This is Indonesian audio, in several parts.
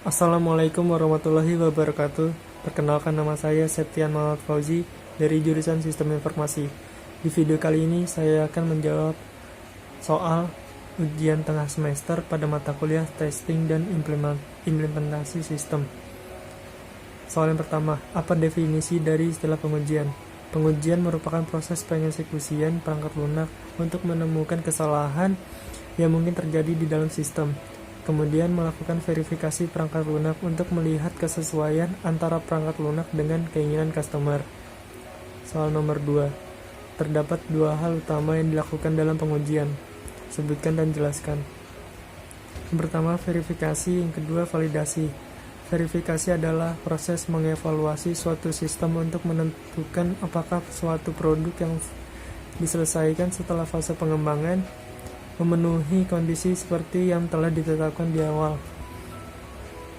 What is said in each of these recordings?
Assalamualaikum warahmatullahi wabarakatuh. Perkenalkan, nama saya Septian Muhammad Fauzi dari jurusan Sistem Informasi. Di video kali ini saya akan menjawab soal ujian tengah semester pada mata kuliah Testing dan Implementasi Sistem. Soal yang pertama, apa definisi dari istilah pengujian? Pengujian merupakan proses pengeksekusian perangkat lunak untuk menemukan kesalahan yang mungkin terjadi di dalam sistem. Kemudian melakukan verifikasi perangkat lunak untuk melihat kesesuaian antara perangkat lunak dengan keinginan customer. Soal nomor 2. Terdapat dua hal utama yang dilakukan dalam pengujian. Sebutkan dan jelaskan. Yang pertama, verifikasi. Yang kedua, validasi. Verifikasi adalah proses mengevaluasi suatu sistem untuk menentukan apakah suatu produk yang diselesaikan setelah fase pengembangan memenuhi kondisi seperti yang telah ditetapkan di awal,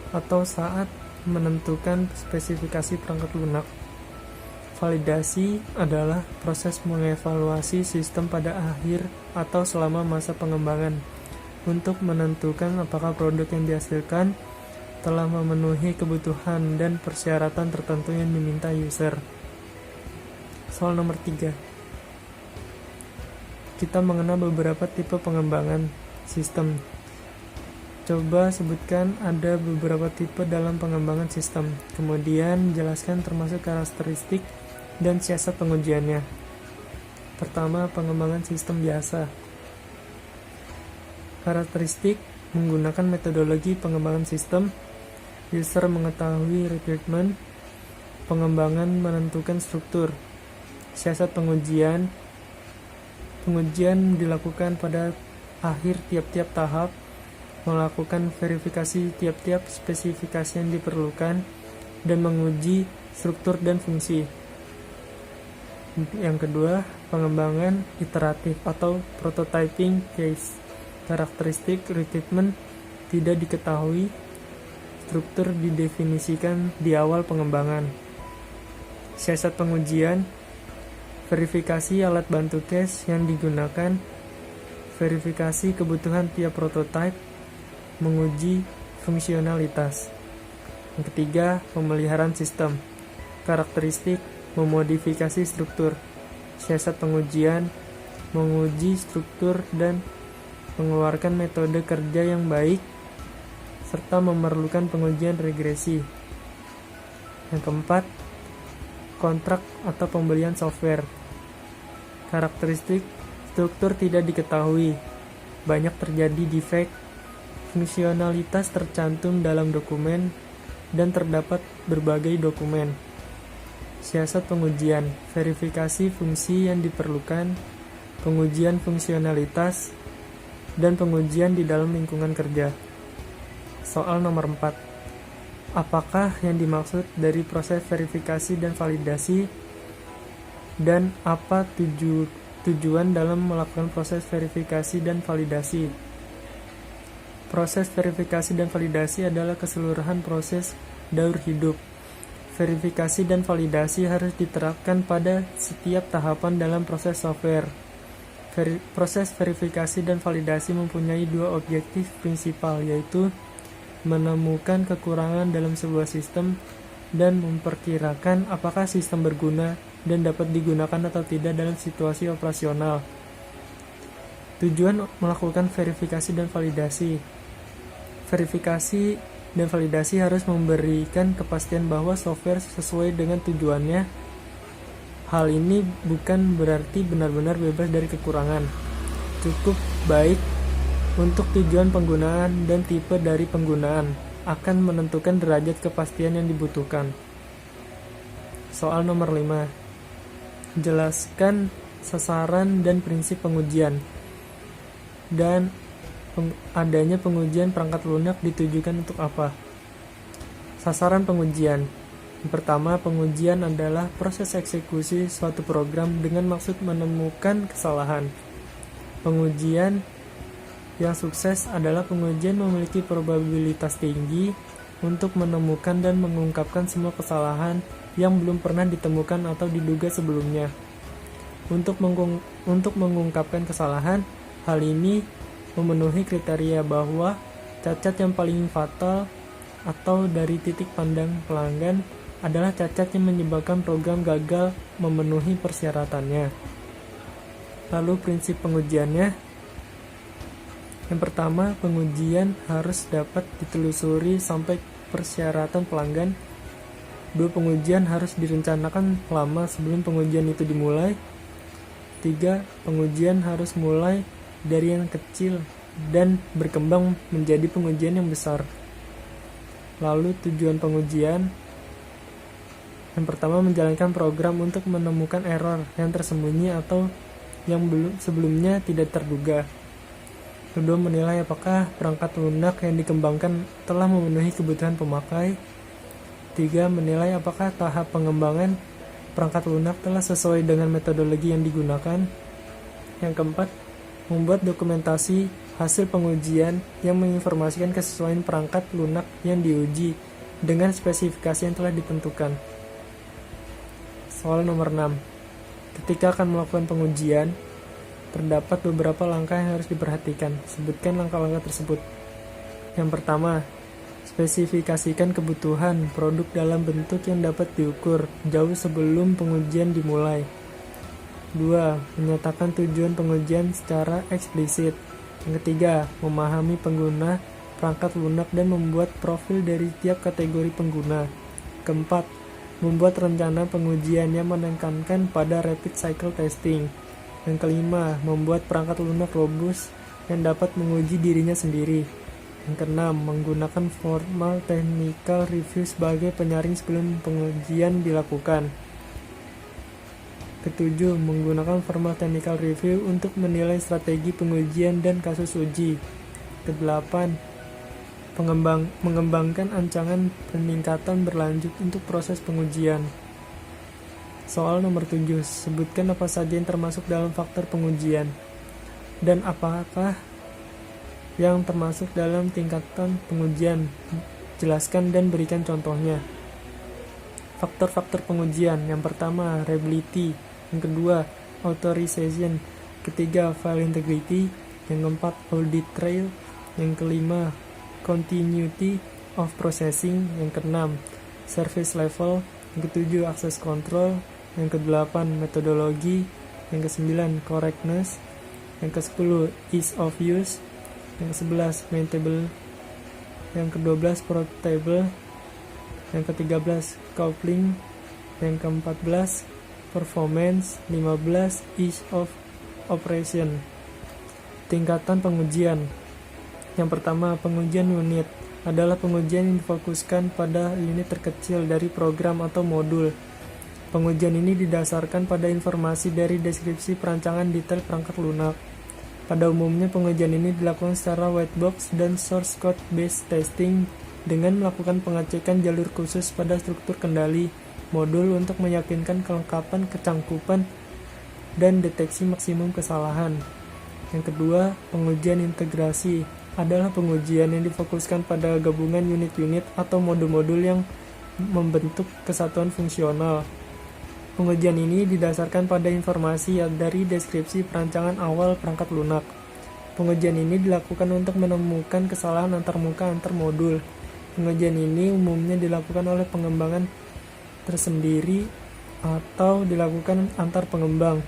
atau saat menentukan spesifikasi perangkat lunak. Validasi adalah proses mengevaluasi sistem pada akhir atau selama masa pengembangan untuk menentukan apakah produk yang dihasilkan telah memenuhi kebutuhan dan persyaratan tertentu yang diminta user. Soal nomor 3. Kita mengenal beberapa tipe pengembangan sistem. Coba sebutkan ada beberapa tipe dalam pengembangan sistem. Kemudian jelaskan termasuk karakteristik dan siasat pengujiannya. Pertama, pengembangan sistem biasa. Karakteristik menggunakan metodologi pengembangan sistem. User mengetahui requirement. Pengembangan menentukan struktur. Siasat pengujian. Pengujian dilakukan pada akhir tiap-tiap tahap, melakukan verifikasi tiap-tiap spesifikasi yang diperlukan, dan menguji struktur dan fungsi. Yang kedua, pengembangan iteratif atau prototyping case. Karakteristik requirement tidak diketahui, struktur didefinisikan di awal pengembangan. Siasat pengujian, verifikasi alat bantu case yang digunakan, verifikasi kebutuhan tiap prototipe, menguji fungsionalitas. Yang ketiga, pemeliharaan sistem. Karakteristik, memodifikasi struktur. Siasat pengujian, menguji struktur dan mengeluarkan metode kerja yang baik, serta memerlukan pengujian regresi. Yang keempat, kontrak atau pembelian software. Karakteristik, struktur tidak diketahui, banyak terjadi defect, fungsionalitas tercantum dalam dokumen, dan terdapat berbagai dokumen. Siasat pengujian, verifikasi fungsi yang diperlukan, pengujian fungsionalitas, dan pengujian di dalam lingkungan kerja. Soal nomor 4. Apakah yang dimaksud dari proses verifikasi dan validasi, dan apa tujuan dalam melakukan proses verifikasi dan validasi? Proses verifikasi dan validasi adalah keseluruhan proses daur hidup. Verifikasi dan validasi harus diterapkan pada setiap tahapan dalam proses software. Proses verifikasi dan validasi mempunyai dua objektif prinsipal, yaitu menemukan kekurangan dalam sebuah sistem dan memperkirakan apakah sistem berguna dan dapat digunakan atau tidak dalam situasi operasional. Tujuan melakukan verifikasi dan validasi. Verifikasi dan validasi harus memberikan kepastian bahwa software sesuai dengan tujuannya. Hal ini bukan berarti benar-benar bebas dari kekurangan. Cukup baik untuk tujuan penggunaan dan tipe dari penggunaan akan menentukan derajat kepastian yang dibutuhkan. Soal nomor 5. Jelaskan sasaran dan prinsip pengujian, dan adanya pengujian perangkat lunak ditujukan untuk apa. Sasaran pengujian. Yang pertama, pengujian adalah proses eksekusi suatu program dengan maksud menemukan kesalahan. Pengujian yang sukses adalah pengujian memiliki probabilitas tinggi untuk menemukan dan mengungkapkan semua kesalahan yang belum pernah ditemukan atau diduga sebelumnya. Untuk mengungkapkan kesalahan, hal ini memenuhi kriteria bahwa Cacat yang paling fatal atau dari titik pandang pelanggan adalah cacat yang menyebabkan program gagal memenuhi persyaratannya. Lalu prinsip pengujiannya. Yang pertama, pengujian harus dapat ditelusuri sampai persyaratan pelanggan. 2. Pengujian harus direncanakan lama sebelum pengujian itu dimulai. 3. Pengujian harus mulai dari yang kecil dan berkembang menjadi pengujian yang besar. Lalu tujuan pengujian. Yang pertama, menjalankan program untuk menemukan error yang tersembunyi atau yang sebelumnya tidak terduga. Kedua, menilai apakah perangkat lunak yang dikembangkan telah memenuhi kebutuhan pemakai. 3. Menilai apakah tahap pengembangan perangkat lunak telah sesuai dengan metodologi yang digunakan. Yang keempat, membuat dokumentasi hasil pengujian yang menginformasikan kesesuaian perangkat lunak yang diuji dengan spesifikasi yang telah ditentukan. Soal nomor 6. Ketika akan melakukan pengujian, terdapat beberapa langkah yang harus diperhatikan. Sebutkan langkah-langkah tersebut. Yang pertama, spesifikasikan kebutuhan produk dalam bentuk yang dapat diukur jauh sebelum pengujian dimulai. 2. Menyatakan tujuan pengujian secara eksplisit. Yang ketiga, memahami pengguna perangkat lunak dan membuat profil dari tiap kategori pengguna. Keempat, membuat rencana pengujian yang menekankan pada rapid cycle testing. Yang kelima, membuat perangkat lunak robust yang dapat menguji dirinya sendiri. Yang keenam, menggunakan formal technical review sebagai penyaring sebelum pengujian dilakukan. Ketujuh, menggunakan formal technical review untuk menilai strategi pengujian dan kasus uji. Kedelapan, mengembangkan ancaman peningkatan berlanjut untuk proses pengujian. Soal nomor 7, sebutkan apa saja yang termasuk dalam faktor pengujian dan apakah yang termasuk dalam tingkatan pengujian. Jelaskan dan berikan contohnya. Faktor-faktor pengujian. Yang pertama, reliability. Yang kedua, authorization. Ketiga, file integrity. Yang keempat, audit trail. Yang kelima, continuity of processing. Yang keenam, service level. Yang ketujuh, access control. Yang kedelapan, metodologi. Yang kesembilan, correctness. Yang kesepuluh, ease of use. Yang ke-11, maintainable. Yang ke-12, portable. Yang ke-13, coupling. Yang ke-14, performance. 15, ease of operation. Tingkatan pengujian. Yang pertama, pengujian unit adalah pengujian yang difokuskan pada unit terkecil dari program atau modul. Pengujian ini didasarkan pada informasi dari deskripsi perancangan detail perangkat lunak. Pada umumnya, pengujian ini dilakukan secara white box dan source code based testing dengan melakukan pengecekan jalur khusus pada struktur kendali modul untuk meyakinkan kelengkapan, kecangkupan, dan deteksi maksimum kesalahan. Yang kedua, pengujian integrasi adalah pengujian yang difokuskan pada gabungan unit-unit atau modul-modul yang membentuk kesatuan fungsional. Pengujian ini didasarkan pada informasi dari deskripsi perancangan awal perangkat lunak. Pengujian ini dilakukan untuk menemukan kesalahan antarmuka antar modul. Pengujian ini umumnya dilakukan oleh pengembangan tersendiri atau dilakukan antar pengembang.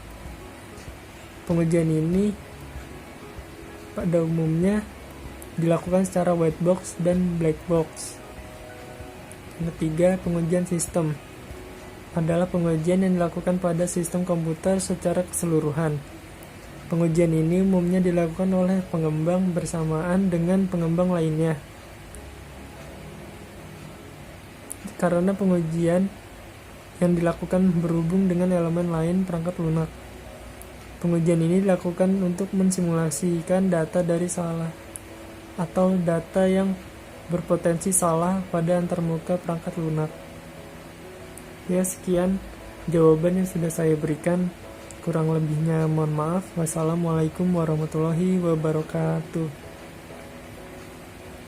Pengujian ini pada umumnya dilakukan secara white box dan black box. Yang ketiga, pengujian sistem adalah pengujian yang dilakukan pada sistem komputer secara keseluruhan. Pengujian ini umumnya dilakukan oleh pengembang bersamaan dengan pengembang lainnya. Karena pengujian yang dilakukan berhubung dengan elemen lain perangkat lunak. Pengujian ini dilakukan untuk mensimulasikan data dari salah atau data yang berpotensi salah pada antarmuka perangkat lunak. Ya, sekian jawaban yang sudah saya berikan. Kurang lebihnya mohon maaf. Wassalamualaikum warahmatullahi wabarakatuh.